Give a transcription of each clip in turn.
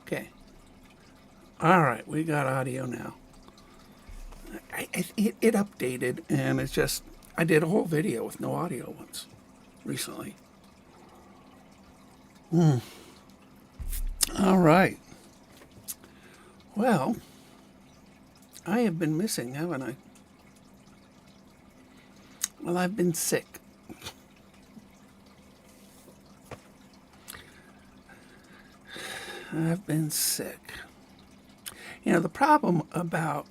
Okay. All right, we got audio now. It updated, and it's just I did a whole video with no audio once recently. All right. Well, I have been missing, haven't I? Well, I've been sick. I've been sick. You know, the problem about,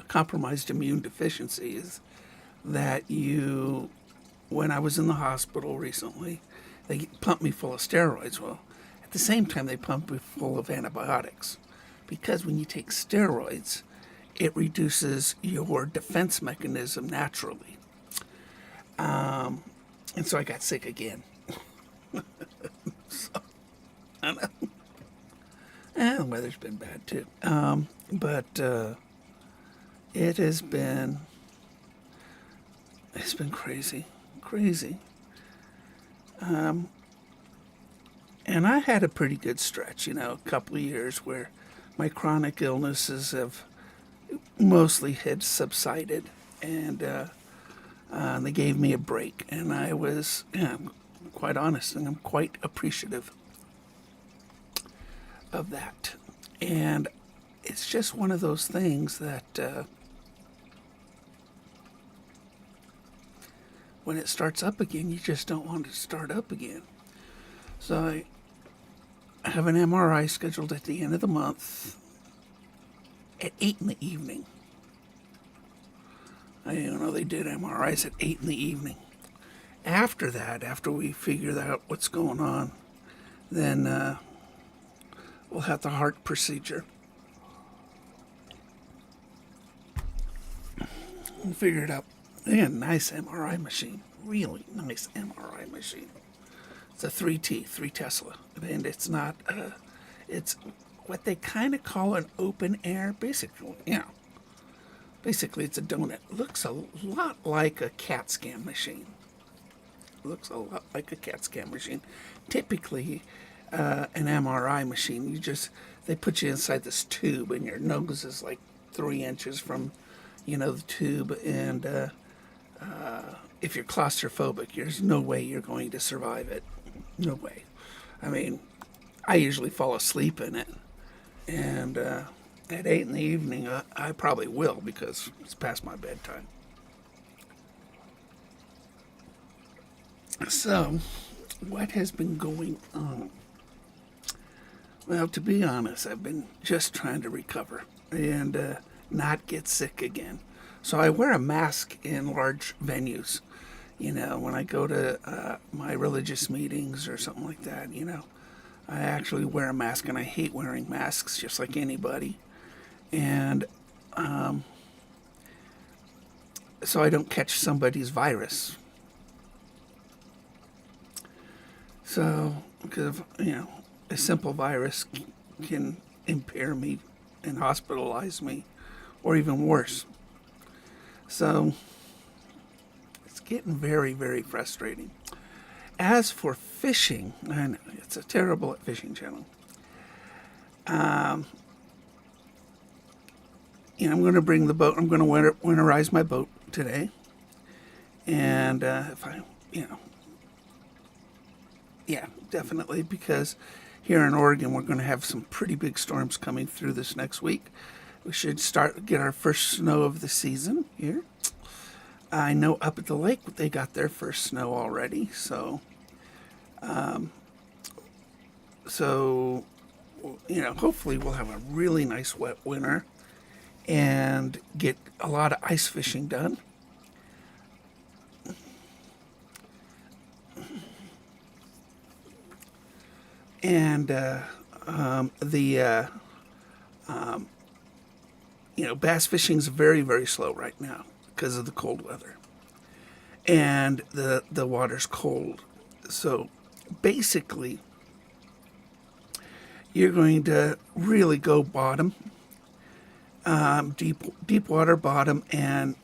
compromised immune deficiency is that when I was in the hospital recently, they pumped me full of steroids. Well, at the same time, they pumped me full of antibiotics. Because when you take steroids, it reduces your defense mechanism naturally. And so I got sick again. So, I know. The weather's been bad too. But it has been, it's been crazy, crazy. And I had a pretty good stretch, a couple of years where my chronic illnesses have mostly had subsided, and they gave me a break, and I was, I'm quite honest, and I'm quite appreciative of that. And it's just one of those things that when it starts up again, you just don't want it to start up again. So I have an MRI scheduled at the end of the month at 8 in the evening. I know they did MRIs at 8 in the evening. After that, after we figure out what's going on, then we'll have the heart procedure. We'll figure it out. They got a nice MRI machine. Really nice MRI machine. It's a 3T, 3 Tesla. And it's not, it's what they kind of call an open air, basically. Basically, it's a donut. Looks a lot like a CAT scan machine. Looks a lot like a CAT scan machine. Typically, an MRI machine, they put you inside this tube, and your nose is like 3 inches from, the tube, and if you're claustrophobic, there's no way you're going to survive it. No way. I mean, I usually fall asleep in it, and at 8 in the evening, I probably will because it's past my bedtime. So, what has been going on? Well, to be honest, I've been just trying to recover and not get sick again. So I wear a mask in large venues. When I go to my religious meetings or something like that, I actually wear a mask, and I hate wearing masks just like anybody. And so I don't catch somebody's virus. So, because, a simple virus can impair me and hospitalize me, or even worse. So, it's getting very, very frustrating. As for fishing, I know it's a terrible at fishing channel. I'm going to bring the boat. I'm going to winterize my boat today, and if I, yeah, definitely, because here in Oregon we're going to have some pretty big storms coming through this next week. We should get our first snow of the season here. I know up at the lake they got their first snow already, so hopefully we'll have a really nice wet winter and get a lot of ice fishing done. And bass fishing is very, very slow right now because of the cold weather, and the water's cold. So basically, you're going to really go bottom, deep water bottom, and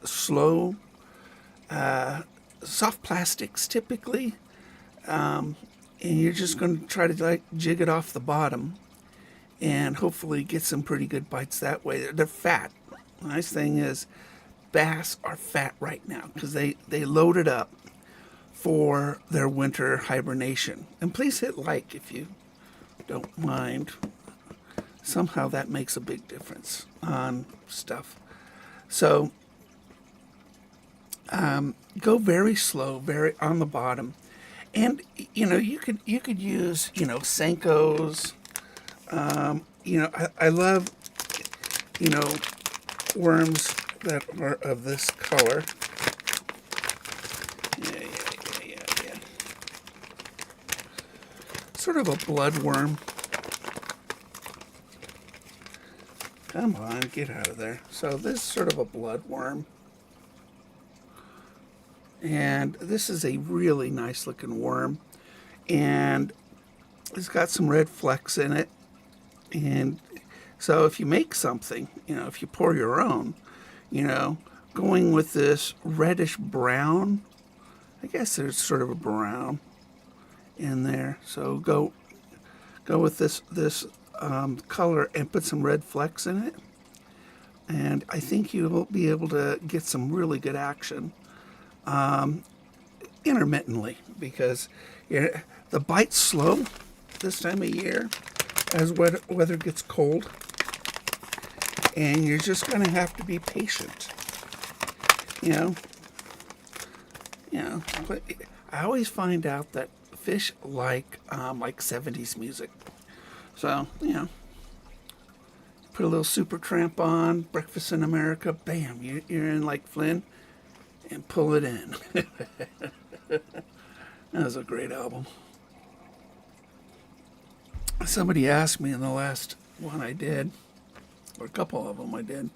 slow, soft plastics typically. and you're just going to try to like jig it off the bottom, and hopefully get some pretty good bites that way. They're fat. The nice thing is bass are fat right now because they load it up for their winter hibernation. And please hit like if you don't mind. Somehow that makes a big difference on stuff. So go very slow, very on the bottom. And you could use Senkos. I love worms that are of this color. Yeah. Sort of a bloodworm. Come on, get out of there. So this is sort of a bloodworm. And this is a really nice looking worm. And it's got some red flecks in it. And so if you make something, if you pour your own, going with this reddish brown, I guess there's sort of a brown in there. So go with this color and put some red flecks in it. And I think you'll be able to get some really good action intermittently, because the bite's slow this time of year as weather gets cold, and you're just going to have to be patient. But I always find out that fish like 70s music. So, put a little Supertramp on, Breakfast in America, bam, you're in Lake Flynn, and pull it in. That was a great album. Somebody asked me in the last one I did, or a couple of them I did,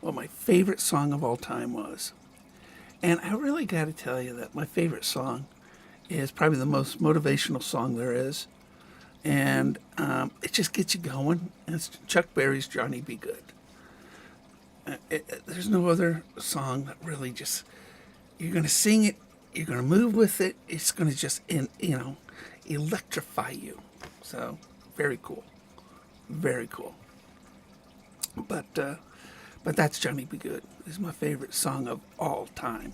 what my favorite song of all time was. And I really got to tell you that my favorite song is probably the most motivational song there is. And it just gets you going. And it's Chuck Berry's Johnny Be Good. There's no other song that really just, you're going to sing it, you're going to move with it, it's going to just, electrify you. So, very cool. Very cool. But that's Johnny Be Good. It's my favorite song of all time.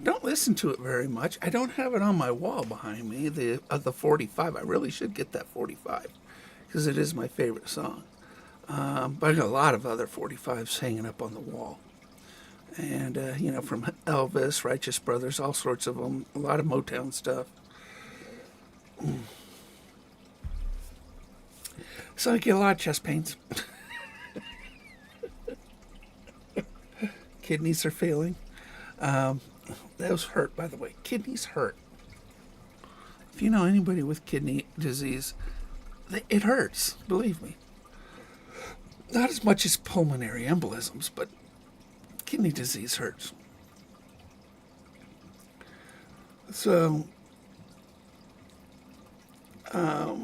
Don't listen to it very much. I don't have it on my wall behind me, the 45. I really should get that 45 because it is my favorite song. But I got a lot of other 45s hanging up on the wall. And, from Elvis, Righteous Brothers, all sorts of them, a lot of Motown stuff. So I get a lot of chest pains. Kidneys are failing. Those hurt, by the way. Kidneys hurt. If you know anybody with kidney disease, it hurts, believe me. Not as much as pulmonary embolisms, but kidney disease hurts. So, I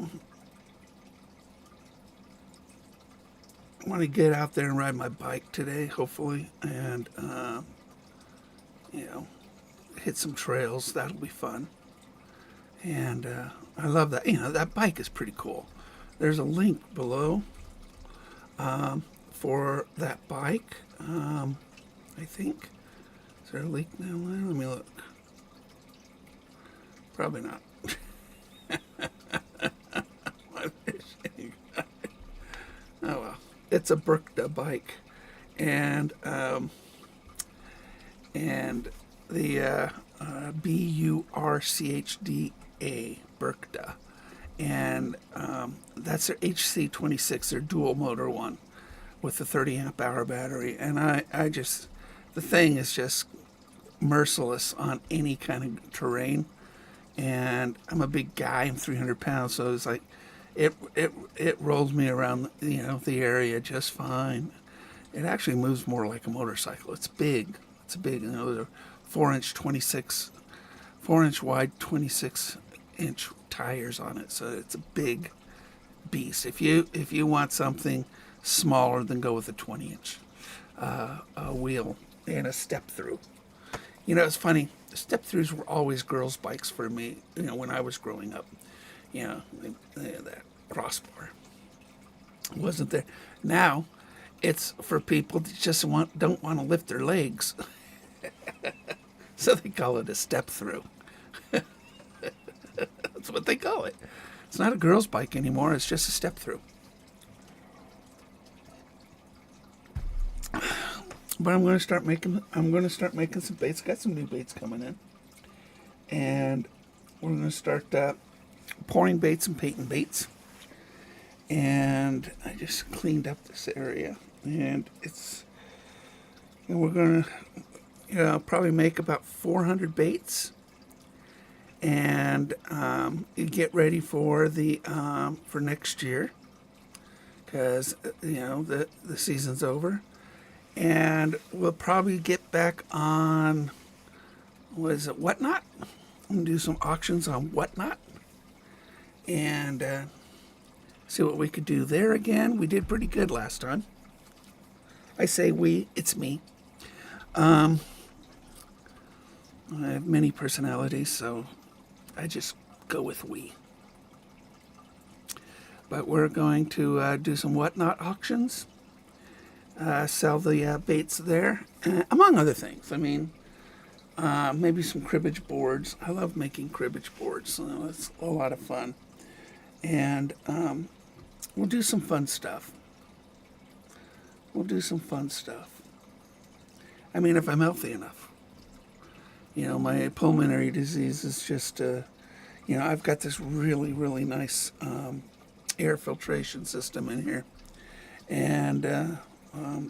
want to get out there and ride my bike today, hopefully, and, hit some trails. That'll be fun. And I love that. That bike is pretty cool. There's a link below for that bike, I think. Is there a link down there? Let me look. Probably not. Oh well. It's a Burkda bike. And the Burchda, Burkda. And that's their HC26, their dual motor one with the 30 amp hour battery. And I just, the thing is just merciless on any kind of terrain. And I'm a big guy, I'm 300 pounds, so it's like, it rolls me around, the area just fine. It actually moves more like a motorcycle. It's big. They're 4-inch wide, 26-inch tires on it. So it's a big beast. If you want something smaller, then go with a 20-inch wheel and a step through. You know, it's funny. Step-throughs were always girls' bikes for me, you know, when I was growing up. You know, that crossbar wasn't there. Now, it's for people that just don't want to lift their legs. So they call it a step-through. That's what they call it. It's not a girl's bike anymore. It's just a step-through. But I'm going to start making. I'm going to start making some baits. Got some new baits coming in, and we're going to start pouring baits and painting baits. And I just cleaned up this area, and we're going to, probably make about 400 baits, and get ready for the for next year, because the season's over. And we'll probably get back on, what is it, Whatnot? I'm going to do some auctions on Whatnot and see what we could do there again. We did pretty good last time. I say we, it's me. I have many personalities, so I just go with we. But we're going to do some Whatnot auctions. Sell the baits there, among other things. I mean, maybe some cribbage boards. I love making cribbage boards, so it's a lot of fun. And we'll do some fun stuff. I mean, if I'm healthy enough. My pulmonary disease is just, I've got this really, really nice air filtration system in here. And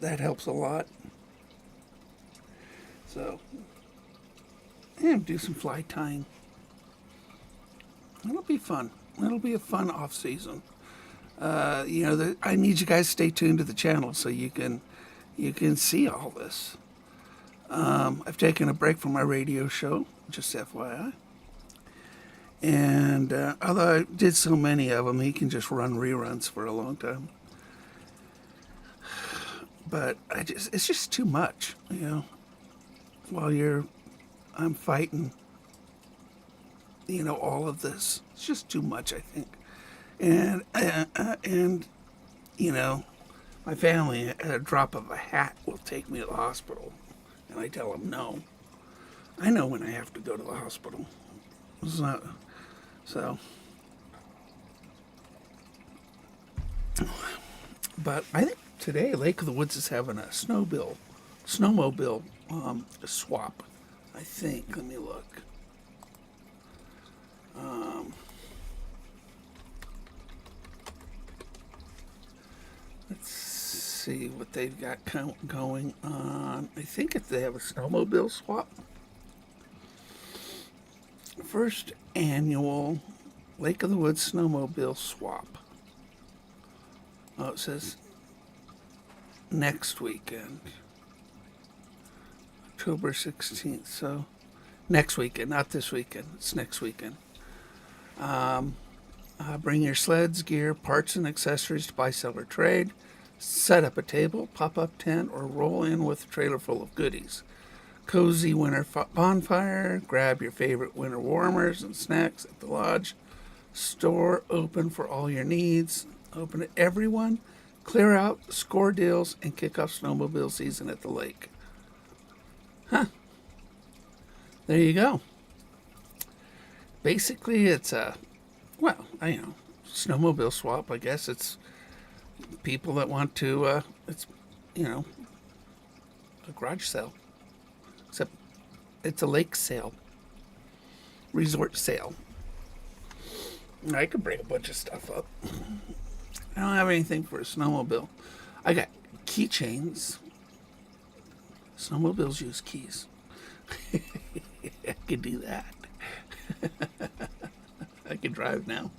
that helps a lot. So, and do some fly tying. It'll be fun. It'll be a fun off season. I need you guys to stay tuned to the channel so you can see all this. I've taken a break from my radio show, just FYI. And although I did so many of them, he can just run reruns for a long time. But it's just too much, while I'm fighting, all of this. It's just too much, I think. And my family, at a drop of a hat, will take me to the hospital. And I tell them no. I know when I have to go to the hospital. It's not, so. But I think today Lake of the Woods is having a snowmobile swap. I think. Let me look. Let's see what they've got going on. I think if they have a snowmobile swap. First annual Lake of the Woods snowmobile swap. Oh, it says next weekend, October 16th. So next weekend, not this weekend. It's next weekend. Bring your sleds, gear, parts, and accessories to buy, sell, or trade. Set up a table, pop-up tent, or roll in with a trailer full of goodies. Cozy winter bonfire. Grab your favorite winter warmers and snacks at the lodge. Store open for all your needs. Open to everyone. Clear out, score deals, and kick off snowmobile season at the lake. Huh. There you go. Basically, it's snowmobile swap. I guess it's people that want to, it's, a garage sale. Except it's a lake sale. Resort sale. I could bring a bunch of stuff up. I don't have anything for a snowmobile. I got keychains. Snowmobiles use keys. I could do that. I can drive now.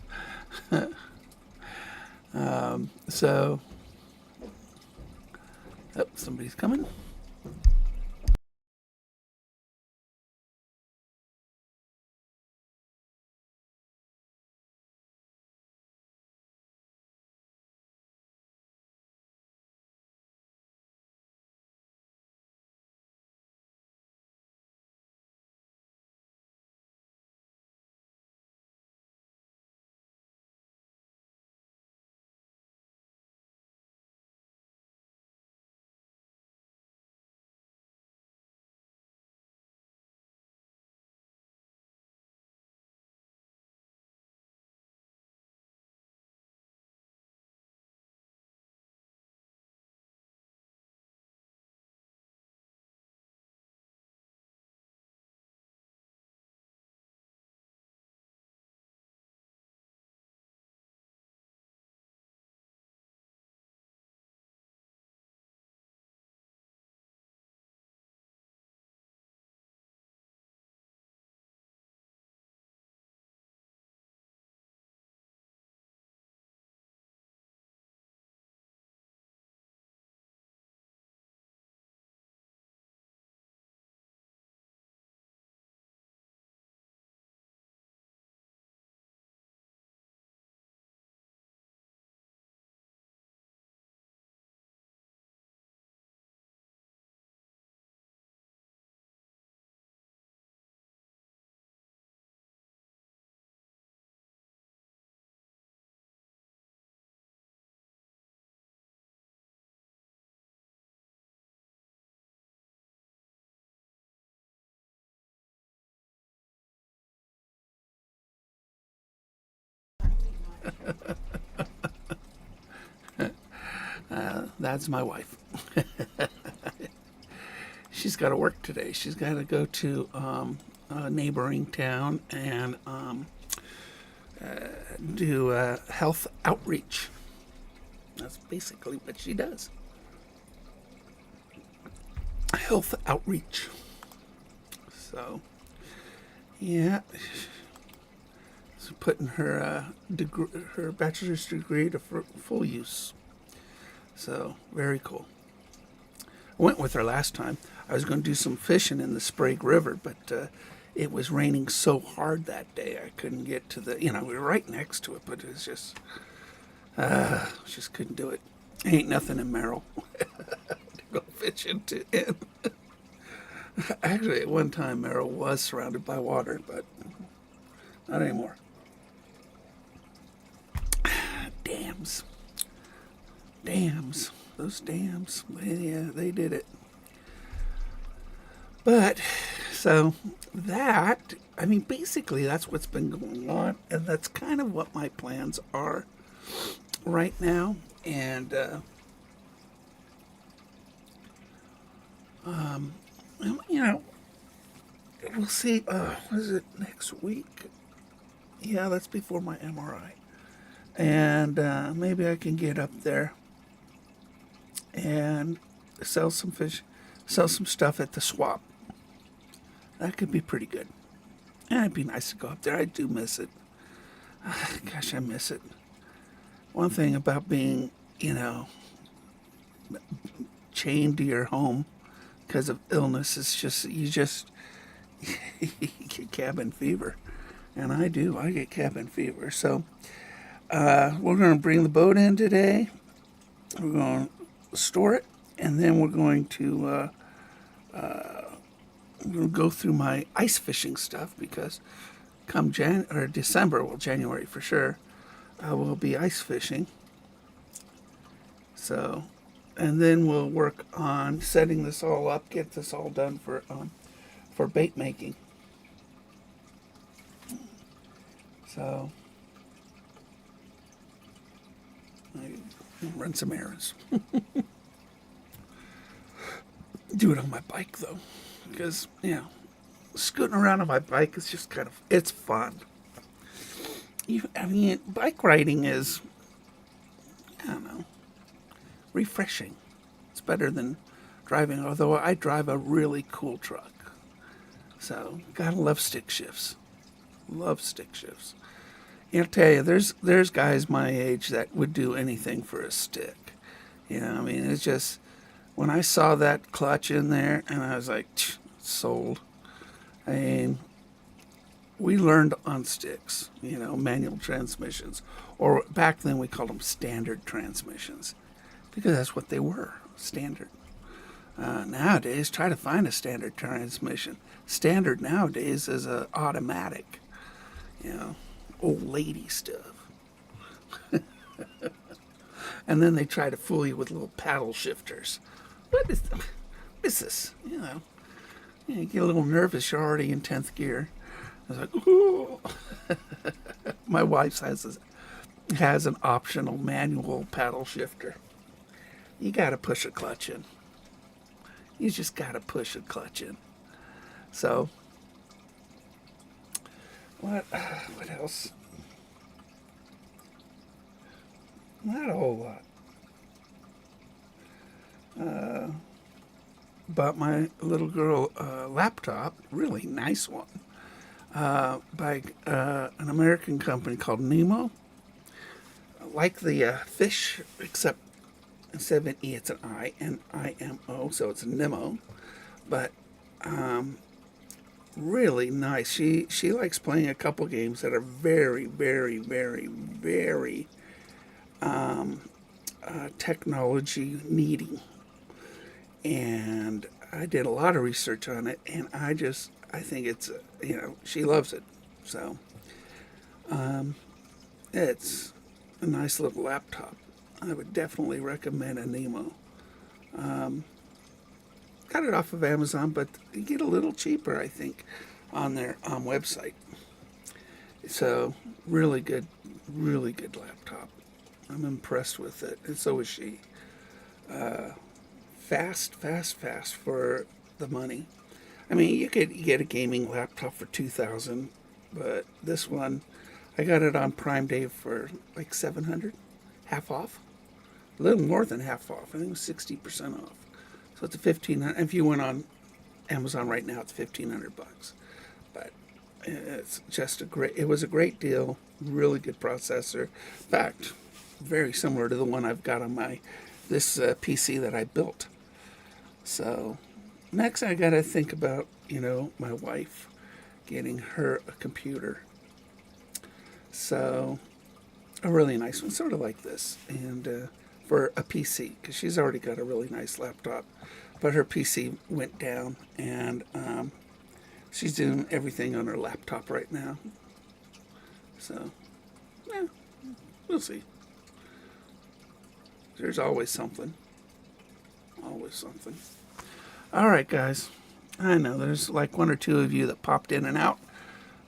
Somebody's coming. That's my wife. She's got to work today. She's got to go to a neighboring town and do health outreach. That's basically what she does. Health outreach. So, yeah, she's putting her her bachelor's degree to full use. So, very cool. I went with her last time. I was going to do some fishing in the Sprague River, but it was raining so hard that day I couldn't get to the, we were right next to it, but it was just couldn't do it. Ain't nothing in Merrill to go fishing in. Actually, at one time, Merrill was surrounded by water, but not anymore. Dams. Those dams. Yeah, they did it. But, so that, basically that's what's been going on, and that's kind of what my plans are right now. And, we'll see. What is it, next week? Yeah, that's before my MRI. And maybe I can get up there and sell some fish, sell some stuff at the swap. That could be pretty good. And it'd be nice to go up there. I do miss it. Gosh, I miss it. One thing about being, chained to your home because of illness is you get cabin fever. And I do. I get cabin fever. So we're going to bring the boat in today. We're going to store it. And then we're going to go through my ice fishing stuff because come December, well, January for sure, I will be ice fishing. So, and then we'll work on setting this all up, get this all done for bait making. So, I run some errands. Do it on my bike though, because scooting around on my bike is just it's fun. Bike riding is, I don't know, refreshing. It's better than driving, although I drive a really cool truck. So, gotta love stick shifts. Love stick shifts. I'll tell you, there's guys my age that would do anything for a stick. It's just, when I saw that clutch in there, and I was like, sold. We learned on sticks, manual transmissions. Or back then we called them standard transmissions because that's what they were, standard. Nowadays, try to find a standard transmission. Standard nowadays is an automatic, old lady stuff. And then they try to fool you with little paddle shifters. What is this? You get a little nervous. You're already in 10th gear. I was like, ooh. My wife has an optional manual paddle shifter. You got to push a clutch in. You just got to push a clutch in. So, what else? Not a whole lot. Bought my little girl laptop, really nice one, by an American company called Nemo. Like the fish, except instead of an E, it's an I, N-I-M-O, so it's Nemo. But really nice. She likes playing a couple games that are very, very, very, very technology needy. And I did a lot of research on it, and I think it's, she loves it. So, it's a nice little laptop. I would definitely recommend a Nemo. Got it off of Amazon, but you get a little cheaper, I think, on their website. So, really good Really good laptop. I'm impressed with it, and so is she. Fast, fast, fast for the money. I mean, you could get a gaming laptop for 2,000, but this one, I got it on Prime Day for like 700, half off, a little more than half off. I think it was 60% off. So it's a 1,500. If you went on Amazon right now, it's 1,500 bucks. But it's just a great. It was a great deal. Really good processor. In fact, very similar to the one I've got on this PC that I built. So next, I got to think about my wife getting her a computer. So a really nice one, sort of like this, and for a PC because she's already got a really nice laptop, but her PC went down, and she's doing everything on her laptop right now. So yeah, we'll see. There's always something. Always something. All right, guys. I know there's like one or two of you that popped in and out,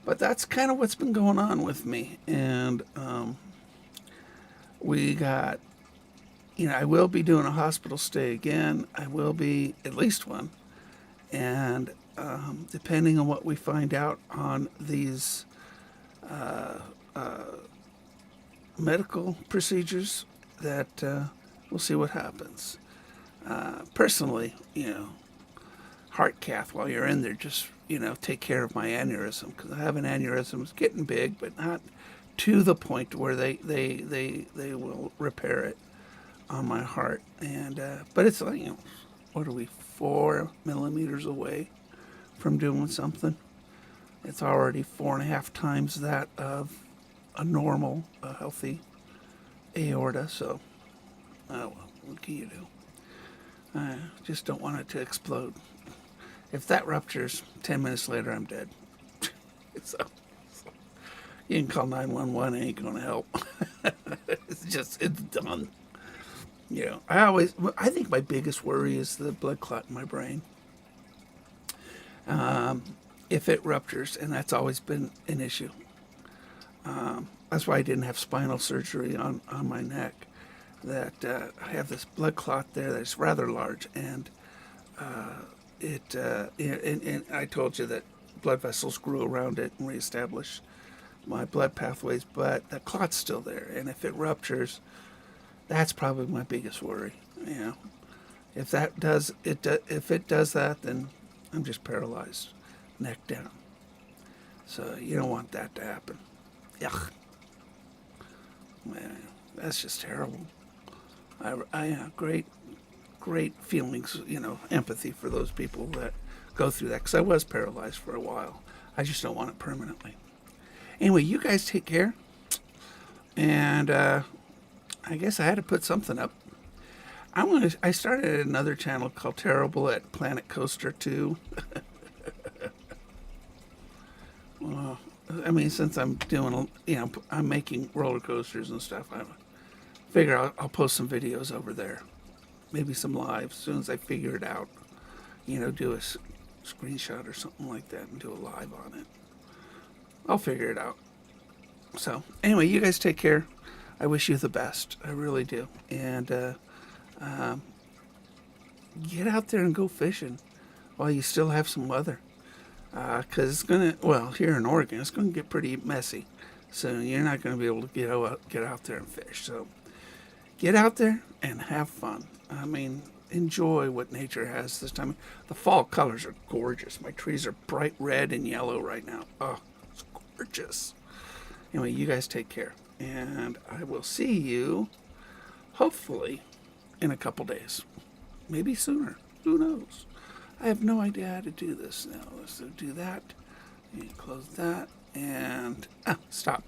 but that's kind of what's been going on with me. And we got, I will be doing a hospital stay again. I will be at least one. And depending on what we find out on these medical procedures, that we'll see what happens. Personally, heart cath while you're in there, just take care of my aneurysm, because I have an aneurysm. It's getting big, but not to the point where they will repair it on my heart. And but it's like, what are we, 4 millimeters away from doing something? It's already 4.5 times that of a normal, healthy aorta. So, well, what can you do? I just don't want it to explode. If that ruptures, 10 minutes later, I'm dead. so you can call 911, it ain't going to help. it's done. I think my biggest worry is the blood clot in my brain. If it ruptures, and that's always been an issue. That's why I didn't have spinal surgery on my neck. That I have this blood clot there that's rather large, and and I told you that blood vessels grew around it and reestablished my blood pathways, but the clot's still there, and if it ruptures, that's probably my biggest worry. If it does that, then I'm just paralyzed, neck down. So you don't want that to happen. Yuck. Man, that's just terrible. I have great feelings, empathy for those people that go through that, because I was paralyzed for a while. I just don't want it permanently. Anyway, you guys take care, and I guess I had to put something up. I started another channel called Terrible at Planet Coaster 2. Well, I mean, since I'm doing, I'm making roller coasters and stuff, I figure I'll post some videos over there. Maybe some live as soon as I figure it out. Do a screenshot or something like that and do a live on it. I'll figure it out. So, anyway, you guys take care. I wish you the best. I really do. And get out there and go fishing while you still have some weather. Because it's going to, here in Oregon, it's going to get pretty messy soon. You're not going to be able to get out there and fish. So, get out there and have fun. I mean, enjoy what nature has this time. The fall colors are gorgeous. My trees are bright red and yellow right now. Oh, it's gorgeous. Anyway, you guys take care. And I will see you, hopefully, in a couple days. Maybe sooner. Who knows? I have no idea how to do this now. So do that. And close that. And stop.